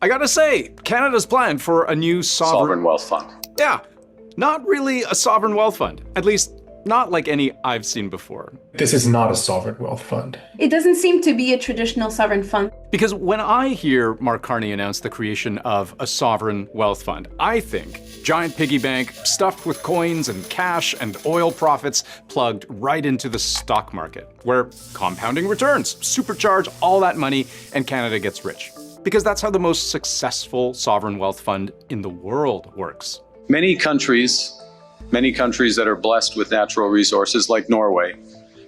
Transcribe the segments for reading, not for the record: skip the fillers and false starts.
I gotta say, Canada's plan for a new sovereign wealth fund. Yeah, not really a sovereign wealth fund. At least, not like any I've seen before. This is not a sovereign wealth fund. It doesn't seem to be a traditional sovereign fund. Because when I hear Mark Carney announce the creation of a sovereign wealth fund, I think giant piggy bank stuffed with coins and cash and oil profits plugged right into the stock market, where compounding returns supercharge all that money and Canada gets rich. Because that's how the most successful sovereign wealth fund in the world works. Many countries that are blessed with natural resources, like Norway,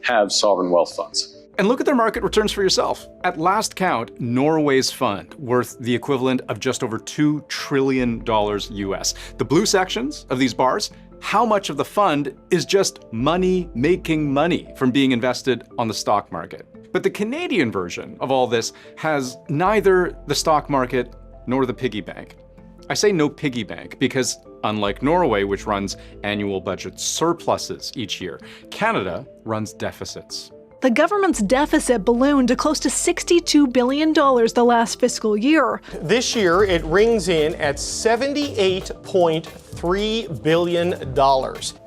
have sovereign wealth funds. And look at their market returns for yourself. At last count, Norway's fund, worth the equivalent of just over $2 trillion US. The blue sections of these bars, how much of the fund is just money making money from being invested on the stock market. But the Canadian version of all this has neither the stock market nor the piggy bank. I say no piggy bank because, unlike Norway, which runs annual budget surpluses each year, Canada runs deficits. The government's deficit ballooned to close to $62 billion the last fiscal year. This year, it rings in at $78.3 billion.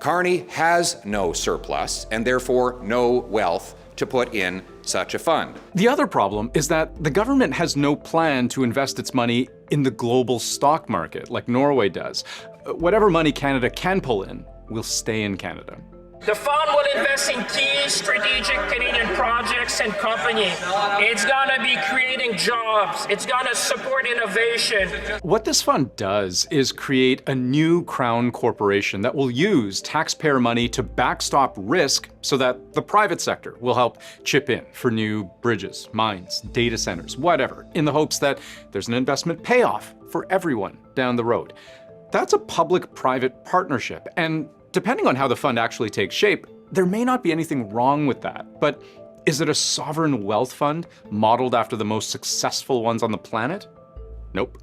Carney has no surplus and therefore no wealth to put in such a fund. The other problem is that the government has no plan to invest its money in the global stock market like Norway does. Whatever money Canada can pull in will stay in Canada. The fund will invest in key strategic Canadian projects and companies. It's gonna be creating jobs. It's gonna support innovation. What this fund does is create a new crown corporation that will use taxpayer money to backstop risk so that the private sector will help chip in for new bridges, mines, data centers, whatever, in the hopes that there's an investment payoff for everyone down the road. That's a public-private partnership, and depending on how the fund actually takes shape, there may not be anything wrong with that. But is it a sovereign wealth fund modeled after the most successful ones on the planet? Nope.